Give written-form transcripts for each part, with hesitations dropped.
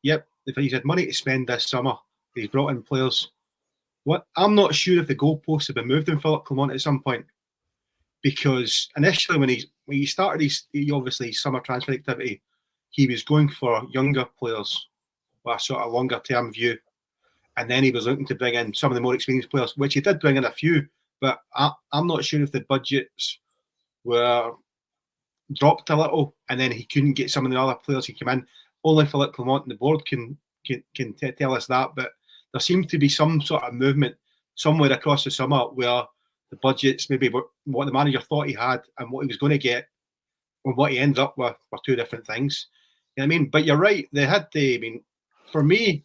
yep, if he's had money to spend this summer, he's brought in players. What I'm not sure if the goalposts have been moved in Philippe Clement at some point, because initially when he started his obviously summer transfer activity, he was going for younger players with a sort of longer term view, and then he was looking to bring in some of the more experienced players, which he did bring in a few, but I'm not sure if the budgets were dropped a little, and then he couldn't get some of the other players who came in. Only Philippe Clement and the board can tell us that, but there seemed to be some sort of movement somewhere across the summer where the budgets maybe were what the manager thought he had and what he was going to get, and what he ended up with were two different things. You know what I mean? But you're right. They had the. I mean, for me,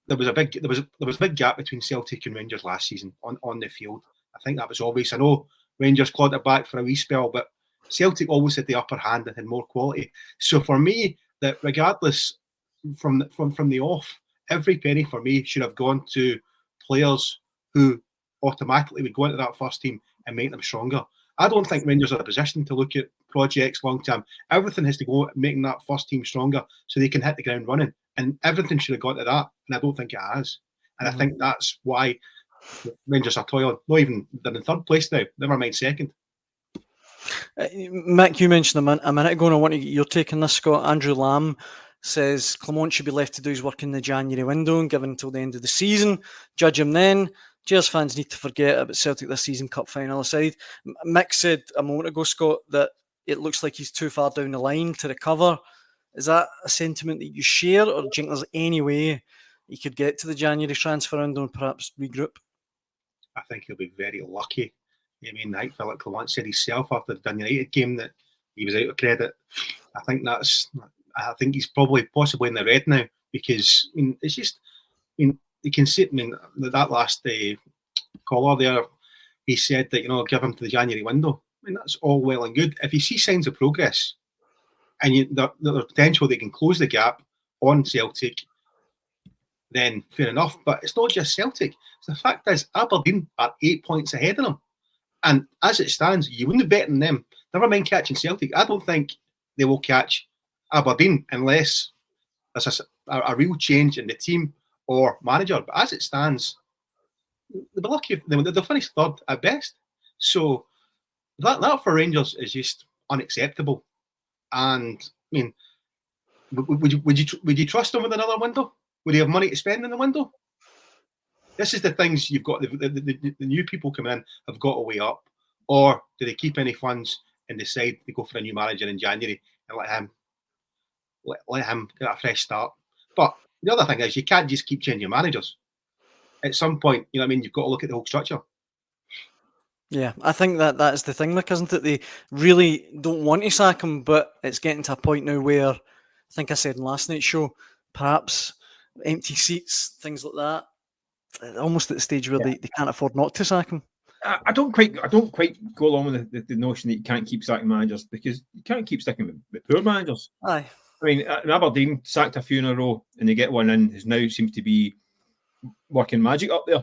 there was a big gap between Celtic and Rangers last season on the field. I think that was obvious. I know Rangers clawed it back for a wee spell, but Celtic always had the upper hand and had more quality. So for me, that regardless from the off, every penny for me should have gone to players who automatically would go into that first team and make them stronger. I don't think Rangers are in a position to look at projects long term. Everything has to go at making that first team stronger so they can hit the ground running. And everything should have gone to that. And I don't think it has. And I think that's why Rangers are toiling. Not even, they're in third place now. Never mind second. Mick, you mentioned a minute ago, and I want to get your take on this, Scott. Andrew Lamb says Clement should be left to do his work in the January window and given until the end of the season. Judge him then. Jazz fans need to forget about Celtic this season, cup final aside. Mick said a moment ago, Scott, that it looks like he's too far down the line to recover. Is that a sentiment that you share, or do you think there's any way he could get to the January transfer window and perhaps regroup? I think he'll be very lucky. I mean, like Philippe Clement said himself after the Dundee United game that he was out of credit. I think he's possibly in the red now, because I mean, it's just, I mean, you can see, I mean, that last caller there, he said that, give him to the January window. I mean, that's all well and good. If you see signs of progress and there's potential they can close the gap on Celtic, then fair enough. But it's not just Celtic. The fact is, Aberdeen are 8 points ahead of them. And as it stands, you wouldn't bet on them. Never mind catching Celtic. I don't think they will catch Aberdeen unless there's a real change in the team or manager. But as it stands, they'll be lucky if they'll finish third at best. So that for Rangers is just unacceptable. And I mean, would you trust them with another window? Would he have money to spend in the window? This is the things you've got. The new people coming in have got to weigh up. Or do they keep any funds and decide to go for a new manager in January and let him get a fresh start? But the other thing is, you can't just keep changing managers. At some point, you know what I mean, you've got to look at the whole structure. Yeah, I think that is the thing, Mick, isn't it? They really don't want to sack him, but it's getting to a point now where, I think I said in last night's show, perhaps empty seats, things like that, almost at the stage where they can't afford not to sack him. I don't quite go along with the notion that you can't keep sacking managers, because you can't keep sticking with poor managers. Aye. I mean, Aberdeen sacked a few in a row and they get one in who now seems to be working magic up there.